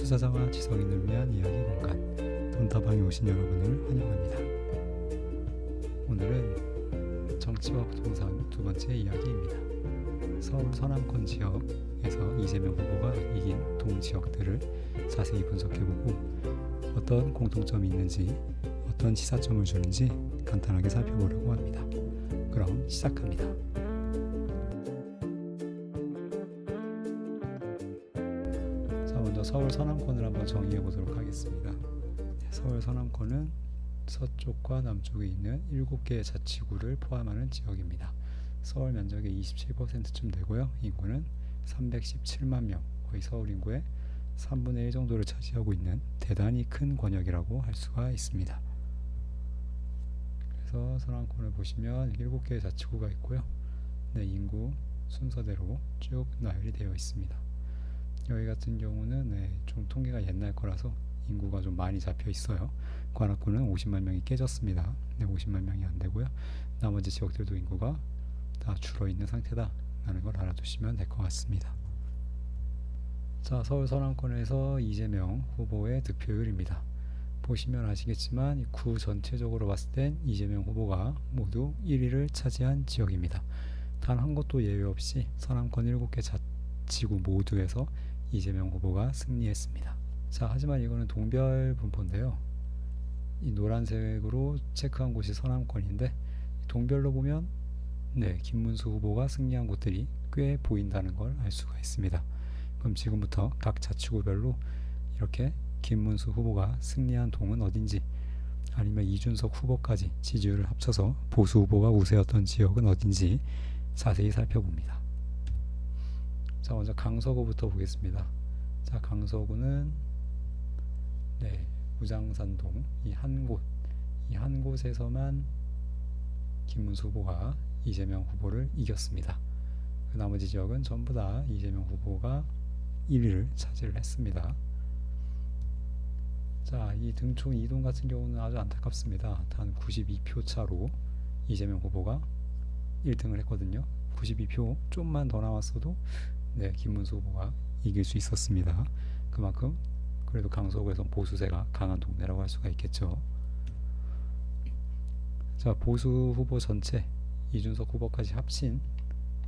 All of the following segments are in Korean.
투자자와 지성인을 위한 이야기 공간 돈다방에 오신 여러분을 환영합니다. 오늘은 정치와 부동산 두 번째 이야기입니다. 서울 서남권 지역에서 이재명 후보가 이긴 동지역들을 자세히 분석해보고 어떤 공통점이 있는지 어떤 시사점을 주는지 간단하게 살펴보려고 합니다. 그럼 시작합니다. 자, 먼저 서울 서남권을 한번 정의해 보도록 하겠습니다. 서울 서남권은 서쪽과 남쪽에 있는 7개의 자치구를 포함하는 지역입니다. 서울 면적의 27%쯤 되고요. 인구는 317만 명, 거의 서울 인구의 3분의 1 정도를 차지하고 있는 대단히 큰 권역이라고 할 수가 있습니다. 그래서 서남권을 보시면 7개의 자치구가 있고요. 인구 순서대로 쭉 나열이 되어 있습니다. 여기 같은 경우는 좀 통계가 옛날 거라서 인구가 좀 많이 잡혀 있어요. 관악구는 50만 명이 깨졌습니다. 50만 명이 안 되고요. 나머지 지역들도 인구가 다 줄어 있는 상태다 라는 걸 알아두시면 될 것 같습니다. 자, 서울 서남권에서 이재명 후보의 득표율입니다. 보시면 아시겠지만 구 전체적으로 봤을 땐 이재명 후보가 모두 1위를 차지한 지역입니다. 단 한 곳도 예외 없이 서남권 7개 자치구 모두에서 이재명 후보가 승리했습니다. 자, 하지만 이거는 동별 분포인데요. 이 노란색으로 체크한 곳이 서남권인데 동별로 보면 김문수 후보가 승리한 곳들이 꽤 보인다는 걸 알 수가 있습니다. 그럼 지금부터 각 자치구별로 이렇게 김문수 후보가 승리한 동은 어딘지, 아니면 이준석 후보까지 지지율을 합쳐서 보수 후보가 우세였던 지역은 어딘지 자세히 살펴봅니다. 자, 먼저 강서구부터 보겠습니다. 자, 강서구는 우장산동 이 한 곳에서만 김문수 후보가 이재명 후보를 이겼습니다. 그 나머지 지역은 전부 다 이재명 후보가 1위를 차지를 했습니다. 자, 이 등촌 이동 같은 경우는 아주 안타깝습니다. 단 92표 차로 이재명 후보가 1등을 했거든요. 92표 좀만 더 나왔어도 김문수 후보가 이길 수 있었습니다. 그만큼 그래도 강서구에서 보수세가 강한 동네라고 할 수가 있겠죠. 자, 보수 후보 전체 이준석 후보까지 합친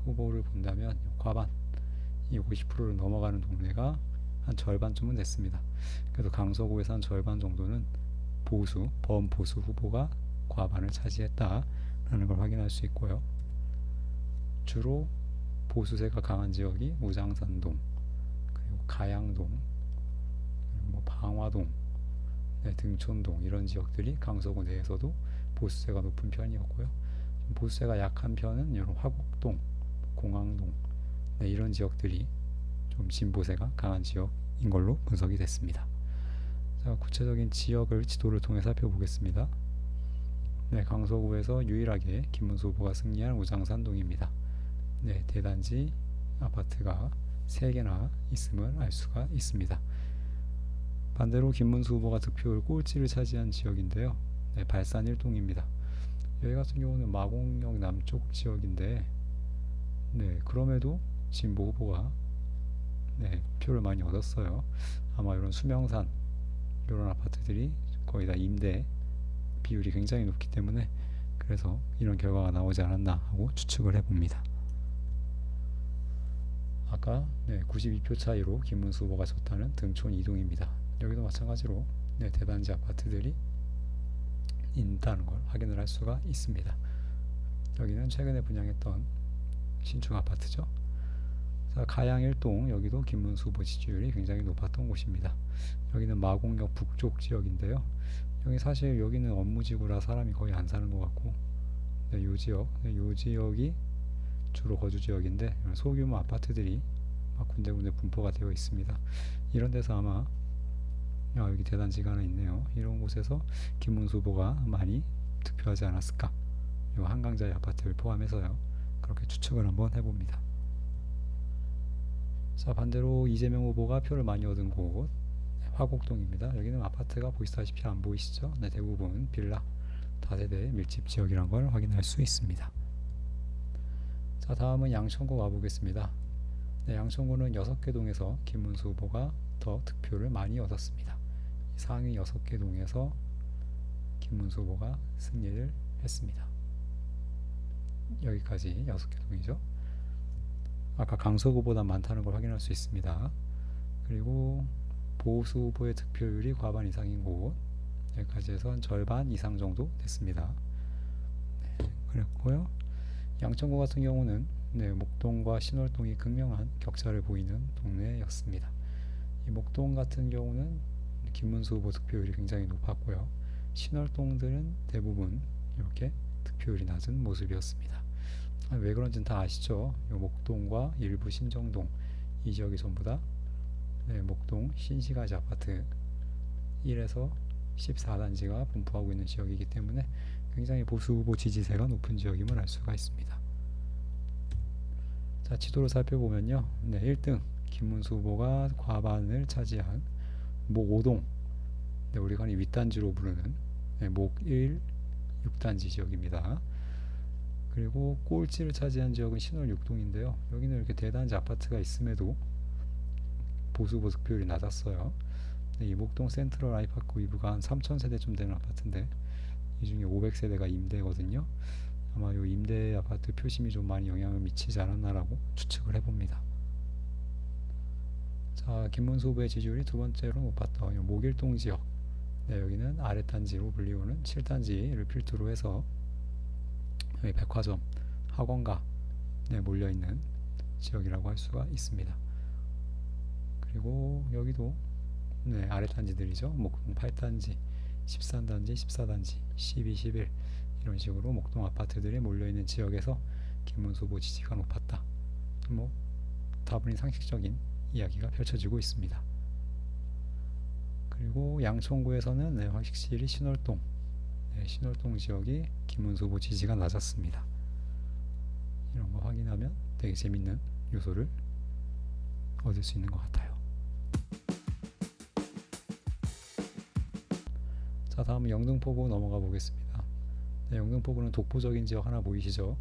후보를 본다면 과반, 이 50%를 넘어가는 동네가 한 절반쯤은 됐습니다. 그래도 강서구에서 한 절반 정도는 범보수 후보가 과반을 차지했다라는 걸 확인할 수 있고요. 주로 보수세가 강한 지역이 우장산동, 그리고 가양동, 그리고 방화동, 등촌동 이런 지역들이 강서구 내에서도 보수세가 높은 편이었고요. 보수세가 약한 편은 이런 화곡동, 공항동 이런 지역들이 좀 진보세가 강한 지역인 걸로 분석이 됐습니다. 자, 구체적인 지역을 지도를 통해 살펴보겠습니다. 강서구에서 유일하게 김문수 후보가 승리한 우장산동입니다. 대단지 아파트가 3개나 있음을 알 수가 있습니다. 반대로 김문수 후보가 득표율 꼴찌를 차지한 지역인데요. 발산 1동입니다. 여기 같은 경우는 마곡역 남쪽 지역인데 그럼에도 진보 후보가 표를 많이 얻었어요. 아마 이런 수명산 이런 아파트들이 거의 다 임대 비율이 굉장히 높기 때문에 그래서 이런 결과가 나오지 않았나 하고 추측을 해봅니다. 아까 92표 차이로 김문수 후보가 졌다는 등촌 이동입니다. 여기도 마찬가지로 대단지 아파트들이 있다는 걸 확인을 할 수가 있습니다. 여기는 최근에 분양했던 신축 아파트죠. 자, 가양 1동, 여기도 김문수 후보 지지율이 굉장히 높았던 곳입니다. 여기는 마곡역 북쪽 지역인데요. 여기 사실 여기는 업무지구라 사람이 거의 안 사는 것 같고 요 지역이 주로 거주 지역인데 소규모 아파트들이 막 군데군데 분포가 되어 있습니다. 이런 데서 아마 여기 대단지가 하나 있네요. 이런 곳에서 김문수 후보가 많이 득표하지 않았을까, 요 한강자리 아파트를 포함해서요. 그렇게 추측을 한번 해봅니다. 자, 반대로 이재명 후보가 표를 많이 얻은 곳 화곡동입니다. 여기는 아파트가 보시다시피 안 보이시죠? 대부분 빌라 다세대 밀집 지역이란 걸 확인할 수 있습니다. 자, 다음은 양천구 와보겠습니다. 양천구는 6개 동에서 김문수 후보가 더 득표를 많이 얻었습니다. 상위 6개 동에서 김문수 후보가 승리를 했습니다. 여기까지 6개 동이죠. 아까 강석 후보보다 많다는 걸 확인할 수 있습니다. 그리고 보수 후보의 득표율이 과반 이상인 곳, 여기까지 해서 한 절반 이상 정도 됐습니다. 네, 그랬고요. 양천구 같은 경우는 목동과 신월동이 극명한 격차를 보이는 동네였습니다. 이 목동 같은 경우는 김문수 후보 득표율이 굉장히 높았고요. 신월동들은 대부분 이렇게 득표율이 낮은 모습이었습니다. 왜 그런지는 다 아시죠? 목동과 일부 신정동, 이 지역이 전부 다 목동 신시가지 아파트 1에서 14단지가 분포하고 있는 지역이기 때문에 굉장히 보수 후보 지지세가 높은 지역임을 알 수가 있습니다. 자, 지도를 살펴보면요. 1등 김문수 후보가 과반을 차지한 목 5동, 우리가 흔히 윗단지로 부르는 목 1, 6단지 지역입니다. 그리고 꼴찌를 차지한 지역은 신월 6동인데요. 여기는 이렇게 대단지 아파트가 있음에도 보수 후보 득표율이 낮았어요. 이 목동 센트럴 아이파크 위브가 한 3,000세대쯤 되는 아파트인데 이 중에 500세대가 임대거든요. 아마 이 임대 아파트 표심이 좀 많이 영향을 미치지 않았나라고 추측을 해봅니다. 자, 김문수 후보의 지지율이 두 번째로 높았던 목일동 지역, 여기는 아랫단지로 불리우는 7단지를 필두로 해서 여기 백화점, 학원가 몰려있는 지역이라고 할 수가 있습니다. 그리고 여기도 아랫단지들이죠. 목동 8단지, 13단지, 14단지, 12, 11 이런 식으로 목동 아파트들이 몰려있는 지역에서 김문수 후보 지지가 높았다. 다분히 상식적인 이야기가 펼쳐지고 있습니다. 그리고 양천구에서는 확실히 신월동, 신월동 지역이 김문수 후보 지지가 낮았습니다. 이런 거 확인하면 되게 재밌는 요소를 얻을 수 있는 것 같아요. 자, 다음은 영등포구 넘어가 보겠습니다. 영등포구는 독보적인 지역 하나 보이시죠?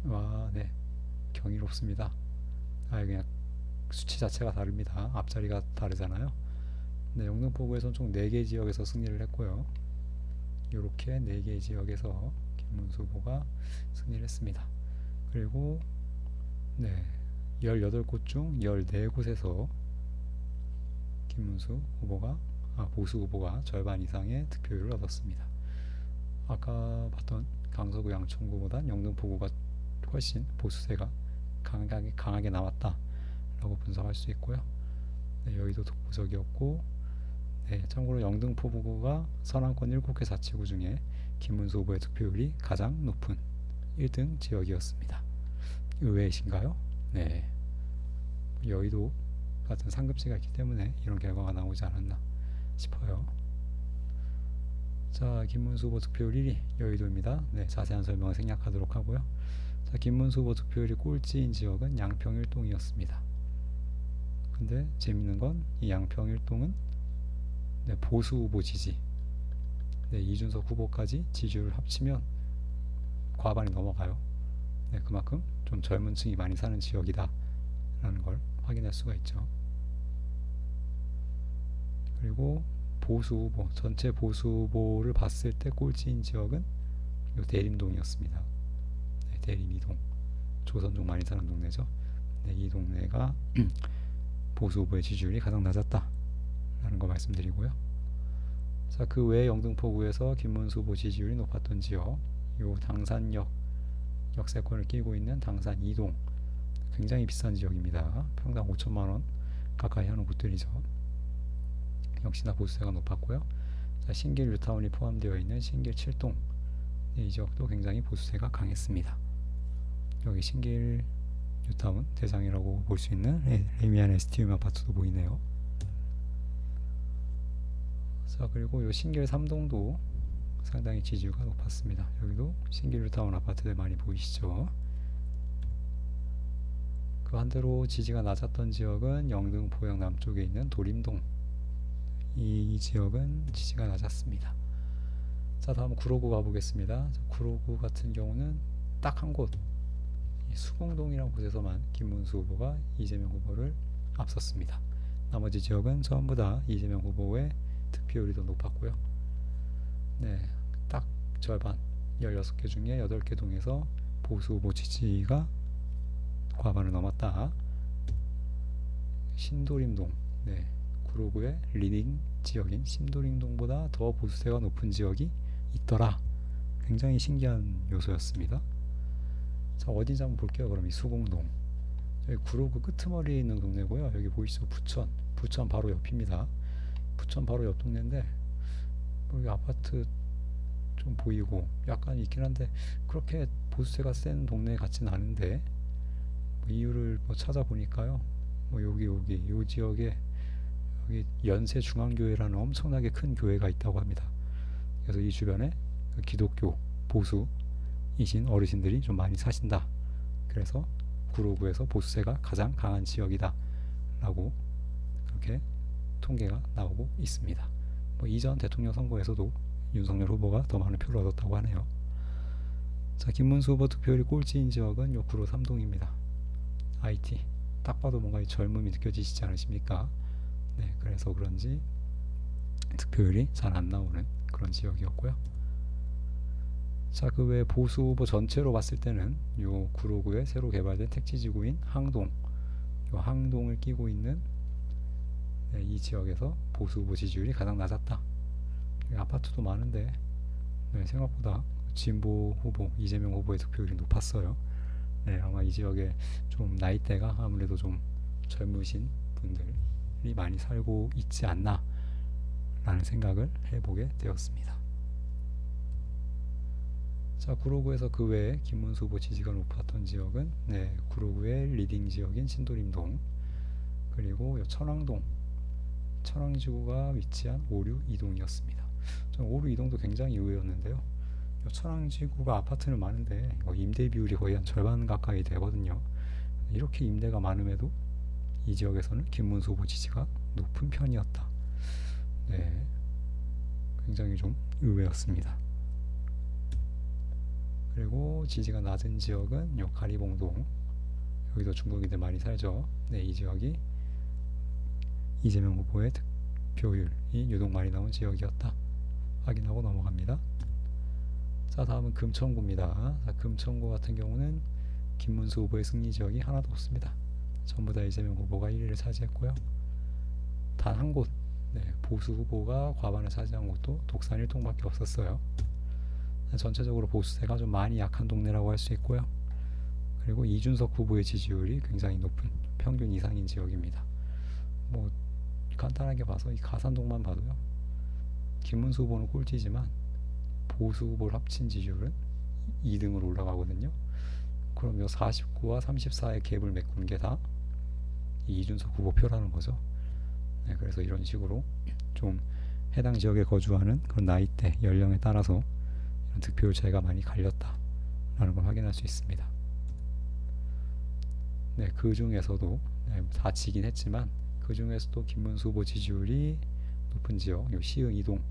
와, 경이롭습니다. 그냥 수치 자체가 다릅니다. 앞자리가 다르잖아요. 영등포구에서는 총 4개 지역에서 승리를 했고요. 이렇게 4개 지역에서 김문수 후보가 승리를 했습니다. 그리고 18곳 중 14곳에서 김문수 후보가 보수 후보가 절반 이상의 득표율을 얻었습니다. 아까 봤던 강서구 양천구보단 영등포구가 훨씬 보수세가 강하게 나왔다 라고 분석할 수 있고요. 여의도 독보적이었고, 참고로 영등포구가 서남권 7개 자치구 중에 김문수 후보의 득표율이 가장 높은 1등 지역이었습니다. 의외이신가요? 여의도 같은 상급지가 있기 때문에 이런 결과가 나오지 않았나 싶어요. 자, 김문수 후보 득표율 1위 여의도입니다. 자세한 설명을 생략하도록 하고요. 자, 김문수 후보 득표율이 꼴찌인 지역은 양평 1동이었습니다. 근데 재밌는 건 이 양평 1동은 보수 후보 지지, 이준석 후보까지 지지율을 합치면 과반이 넘어가요. 그만큼 좀 젊은 층이 많이 사는 지역이다 라는 걸 확인할 수가 있죠. 그리고 보수 후보, 전체 보수 후보를 봤을 때 꼴찌인 지역은 대림동이었습니다. 대림 2동, 조선족 많이 사는 동네죠. 이 동네가 보수 후보의 지지율이 가장 낮았다 라는 거 말씀드리고요. 자, 그 외에 영등포구에서 김문수 후보 지지율이 높았던 지역, 요 당산역 역세권을 끼고 있는 당산 2동, 굉장히 비싼 지역입니다. 평당 5천만원 가까이 하는 곳들이죠. 역시나 보수세가 높았고요. 자, 신길 뉴타운이 포함되어 있는 신길 7동, 이 지역도 굉장히 보수세가 강했습니다. 여기 신길 뉴타운 대장이라고 볼 수 있는 레미안 에스티움 아파트도 보이네요. 자, 그리고 요 신길 3동도 상당히 지지율가 높았습니다. 여기도 신길 뉴타운 아파트들 많이 보이시죠? 그 반대로 지지가 낮았던 지역은 영등포역 남쪽에 있는 도림동, 이 지역은 지지가 낮았습니다. 자, 다음 구로구 가보겠습니다. 구로구 같은 경우는 딱 한 곳, 수공동이라는 곳에서만 김문수 후보가 이재명 후보를 앞섰습니다. 나머지 지역은 전부 다 이재명 후보의 득표율이 더 높았고요. 네, 딱 절반 16개 중에 8개 동에서 보수 후보 지지가 과반을 넘었다. 신도림동, 네, 구로구의 리딩 지역인 신도림동보다 더 보수세가 높은 지역이 있더라. 굉장히 신기한 요소였습니다. 자, 어딘지 한번 볼게요. 그럼 이 수공동, 여기 구로구 끄트머리에 있는 동네고요. 여기 보이시죠? 부천 바로 옆입니다. 부천 바로 옆 동네인데 여기 아파트 좀 보이고 약간 있긴 한데 그렇게 보수세가 센 동네 같진 않은데, 뭐 이유를 뭐 찾아보니까요, 뭐 여기 요 지역에 여기 연세중앙교회라는 엄청나게 큰 교회가 있다고 합니다. 그래서 이 주변에 기독교 보수이신 어르신들이 좀 많이 사신다. 그래서 구로구에서 보수세가 가장 강한 지역이다 라고 그렇게 통계가 나오고 있습니다. 뭐 이전 대통령 선거에서도 윤석열 후보가 더 많은 표를 얻었다고 하네요. 자, 김문수 후보 득표율이 꼴찌인 지역은 요 구로 3동입니다. IT, 딱 봐도 뭔가 젊음이 느껴지시지 않으십니까? 네, 그래서 그런지 득표율이 잘 안 나오는 그런 지역이었고요. 자, 그 외 보수 후보 전체로 봤을 때는 요 구로구에 새로 개발된 택지지구인 항동, 요 항동을 끼고 있는, 네, 이 지역에서 보수 후보 지지율이 가장 낮았다. 아파트도 많은데, 네, 생각보다 진보 후보 이재명 후보의 득표율이 높았어요. 네, 아마 이 지역에 좀 나이대가 아무래도 좀 젊으신 분들이 많이 살고 있지 않나 라는 생각을 해보게 되었습니다. 자, 구로구에서 그 외에 김문수 후보 지지가 높았던 지역은, 네, 구로구의 리딩 지역인 신도림동, 그리고 천왕동, 천왕지구가 위치한 5류 2동이었습니다. 저는 5류 2동도 굉장히 의외였는데요. 천왕지구가 아파트는 많은데 임대 비율이 거의 한 절반 가까이 되거든요. 이렇게 임대가 많음에도 이 지역에서는 김문수 후보 지지가 높은 편이었다. 네, 굉장히 좀 의외였습니다. 그리고 지지가 낮은 지역은 요 가리봉동, 여기도 중국인들 많이 살죠. 네, 이 지역이 이재명 후보의 득표율이 유독 많이 나온 지역이었다. 확인하고 넘어갑니다. 자, 다음은 금천구입니다. 자, 금천구 같은 경우는 김문수 후보의 승리 지역이 하나도 없습니다. 전부 다 이재명 후보가 1위를 차지했고요. 단 한 곳, 네, 보수 후보가 과반을 차지한 곳도 독산 1동밖에 없었어요. 전체적으로 보수세가 좀 많이 약한 동네라고 할 수 있고요. 그리고 이준석 후보의 지지율이 굉장히 높은 평균 이상인 지역입니다. 뭐 간단하게 봐서 이 가산동만 봐도요, 김문수 후보는 꼴찌지만 보수 후보를 합친 지지율은 2등으로 올라가거든요. 그럼 요 49와 34의 갭을 메꾸는 게 다 이준석 후보 표라는 거죠. 네, 그래서 이런 식으로 좀 해당 지역에 거주하는 그런 나이대, 연령에 따라서 이런 득표율 차이가 많이 갈렸다라는 걸 확인할 수 있습니다. 네, 그 중에서도, 네, 다 지긴 했지만 그 중에서도 김문수 후보 지지율이 높은 지역, 요 시흥 이동,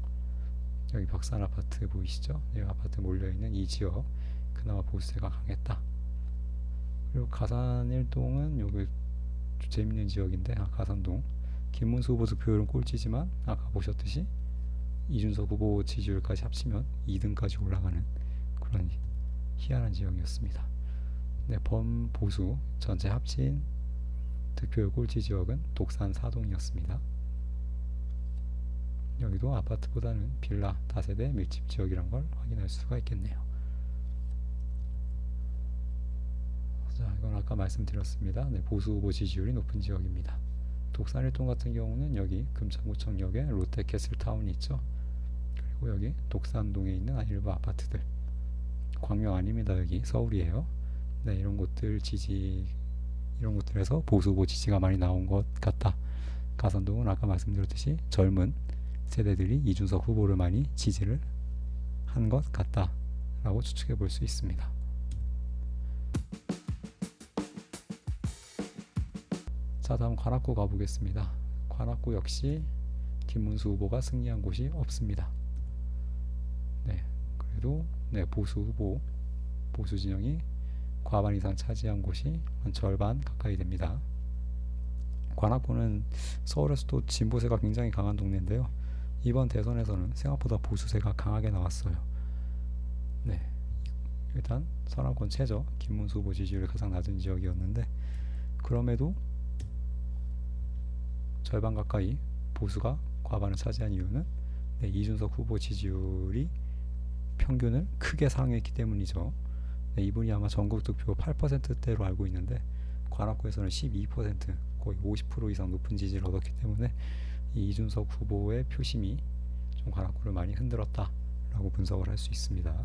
여기 벽산 아파트 보이시죠? 여기 아파트 몰려있는 이 지역, 그나마 보수세가 강했다. 그리고 가산 1동은 여기 재밌는 지역인데, 가산동 김문수 후보 득표율은 꼴찌지만 아까 보셨듯이 이준석 후보 지지율까지 합치면 2등까지 올라가는 그런 희한한 지역이었습니다. 네, 범보수 전체 합친 득표율 꼴찌 지역은 독산 4동이었습니다. 여기도 아파트보다는 빌라 다세대 밀집 지역이란 걸 확인할 수가 있겠네요. 자, 이건 아까 말씀드렸습니다. 네, 보수 후보 지지율이 높은 지역입니다. 독산 1동 같은 경우는 여기 금천구청역에 롯데캐슬타운이 있죠. 그리고 여기 독산동에 있는 일부 아파트들, 광명 아닙니다. 여기 서울이에요. 네, 이런 곳들에서 보수 후보 지지가 많이 나온 것 같다. 가산동은 아까 말씀드렸듯이 젊은 세대들이 이준석 후보를 많이 지지를 한 것 같다 라고 추측해 볼 수 있습니다. 자, 다음 관악구 가보겠습니다. 관악구 역시 김문수 후보가 승리한 곳이 없습니다. 네, 그래도 네, 보수 후보, 보수 진영이 과반 이상 차지한 곳이 한 절반 가까이 됩니다. 관악구는 서울에서도 진보세가 굉장히 강한 동네인데요. 이번 대선에서는 생각보다 보수세가 강하게 나왔어요. 네, 일단 서남권 최저 김문수 후보 지지율이 가장 낮은 지역이었는데 그럼에도 절반 가까이 보수가 과반을 차지한 이유는 이준석 후보 지지율이 평균을 크게 상회했기 때문이죠. 이분이 아마 전국 득표 8%대로 알고 있는데 관악구에서는 12%, 거의 50% 이상 높은 지지를 얻었기 때문에 이 이준석 후보의 표심이 좀 관악구를 많이 흔들었다라고 분석을 할 수 있습니다.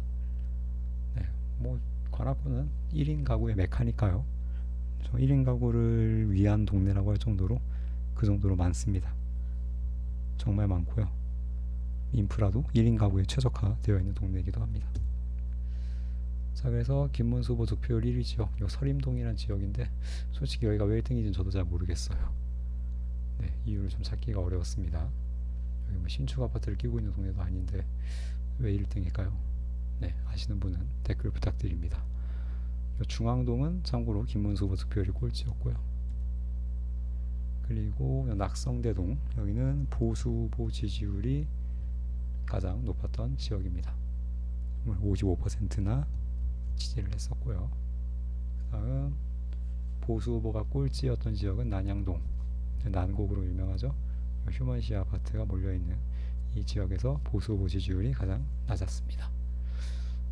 네, 뭐 관악구는 1인 가구의 메카니까요. 1인 가구를 위한 동네라고 할 정도로 그 정도로 많습니다. 정말 많고요. 인프라도 1인 가구에 최적화되어 있는 동네이기도 합니다. 자, 그래서 김문수 후보 득표율 1위 지역, 이 서림동이라는 지역인데 솔직히 여기가 왜 1등인지는 저도 잘 모르겠어요. 네, 이유를 좀 찾기가 어려웠습니다. 여기 뭐 신축 아파트를 끼고 있는 동네도 아닌데 왜 1등일까요? 네, 아시는 분은 댓글 부탁드립니다. 중앙동은 참고로 김문수 후보 득표율이 꼴찌였고요. 그리고 낙성대동, 여기는 보수 후보 지지율이 가장 높았던 지역입니다. 55%나 지지를 했었고요. 다음 보수 후보가 꼴찌였던 지역은 난양동, 난곡으로 유명하죠. 휴먼시 아파트가 몰려있는 이 지역에서 보수 후보 지지율이 가장 낮았습니다.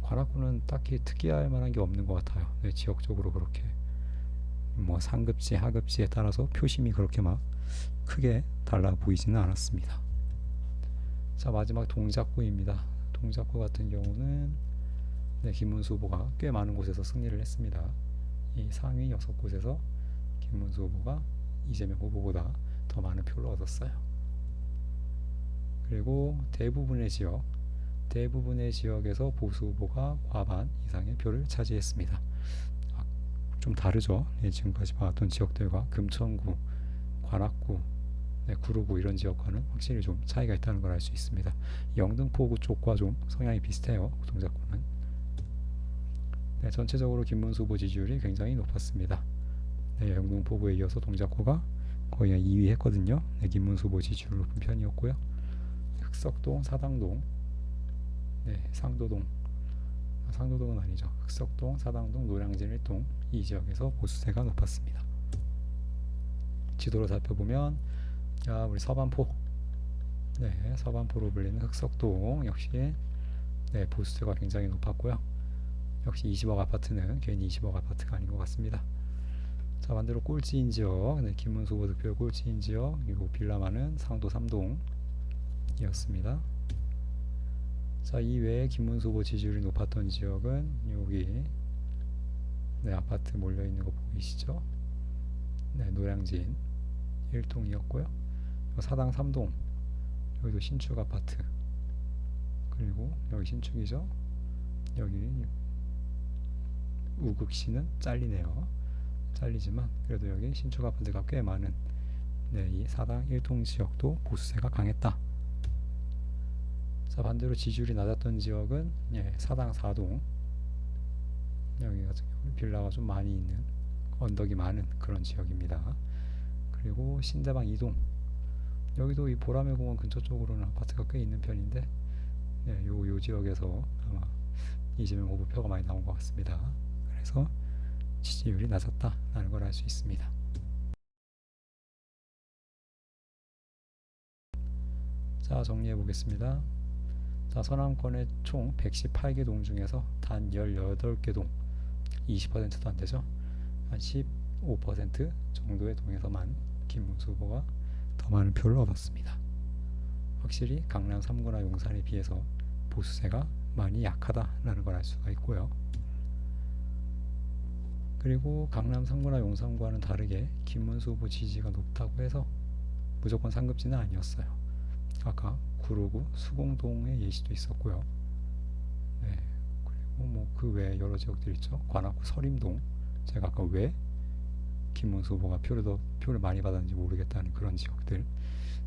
관악구는 딱히 특이할 만한 게 없는 것 같아요. 네, 지역적으로 그렇게 뭐 상급지 하급지에 따라서 표심이 그렇게 막 크게 달라 보이지는 않았습니다. 자, 마지막 동작구입니다. 동작구 같은 경우는 김문수 후보가 꽤 많은 곳에서 승리를 했습니다. 이 상위 6곳에서 김문수 후보가 이재명 후보보다 더 많은 표를 얻었어요. 그리고 대부분의 지역에서 보수 후보가 과반 이상의 표를 차지했습니다. 좀 다르죠. 지금까지 봐왔던 지역들과 금천구, 관악구, 구로구 이런 지역과는 확실히 좀 차이가 있다는 걸 알 수 있습니다. 영등포구 쪽과 좀 성향이 비슷해요. 동작구는. 전체적으로 김문수 후보 지지율이 굉장히 높았습니다. 영등포구에 이어서 동작구가 거의 2위 했거든요. 김문수 후보 지지율 높은 편이었고요. 흑석동, 사당동, 상도동은 아니죠. 흑석동, 사당동, 노량진 1동 이 지역에서 보수세가 높았습니다. 지도로 살펴보면 우리 서반포, 서반포로 불리는 흑석동 역시 보수세가 굉장히 높았고요. 역시 20억 아파트는 괜히 20억 아파트가 아닌 것 같습니다. 자, 반대로 꼴찌인 지역, 김문수 후보 득표율 꼴찌인 지역, 그리고 빌라 많은 상도 3동이었습니다. 자, 이외에 김문수 후보 지지율이 높았던 지역은 여기 아파트 몰려있는 거 보이시죠? 노량진 1동이었고요. 사당 3동, 여기도 신축 아파트, 그리고 여기 신축이죠. 여기 우극시는 잘리지만 그래도 여기 신축 아파트가 꽤 많은 이 사당 1동 지역도 보수세가 강했다. 자, 반대로 지지율이 낮았던 지역은 사당 4동, 여기 같은 경우 빌라가 좀 많이 있는 언덕이 많은 그런 지역입니다. 그리고 신대방 2동, 여기도 이 보라매 공원 근처 쪽으로는 아파트가 꽤 있는 편인데 요 지역에서 아마 이재명 후보 표가 많이 나온 것 같습니다. 그래서 지지율이 낮았다라는 걸 알 수 있습니다. 자, 정리해 보겠습니다. 자, 서남권의 총 118개 동 중에서 단 18개 동, 20%도 안 되죠. 한 15% 정도의 동에서만 김문수 후보가 더 많은 표를 얻었습니다. 확실히 강남 3구나 용산에 비해서 보수세가 많이 약하다라는 걸 알 수가 있고요. 그리고 강남 3구나 용산과는 다르게 김문수 후보 지지가 높다고 해서 무조건 상급지는 아니었어요. 아까 구로구 수공동의 예시도 있었고요. 그리고 뭐 그 외에 여러 지역들 있죠. 관악구 서림동, 제가 아까 왜 김문수 후보가 표를 많이 받았는지 모르겠다는 그런 지역들,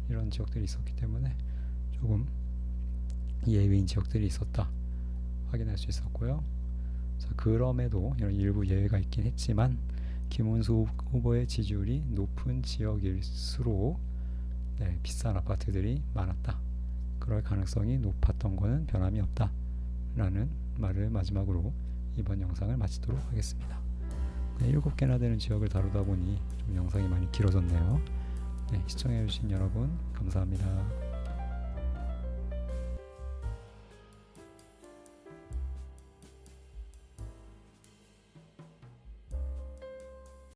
이런 지역들이 있었기 때문에 조금 예외인 지역들이 있었다 확인할 수 있었고요. 자, 그럼에도 이런 일부 예외가 있긴 했지만 김문수 후보의 지지율이 높은 지역일수록 비싼 아파트들이 많았다. 그럴 가능성이 높았던 거는 변함이 없다. 라는 말을 마지막으로 이번 영상을 마치도록 하겠습니다. 7개나 되는 지역을 다루다 보니 좀 영상이 많이 길어졌네요. 시청해주신 여러분 감사합니다.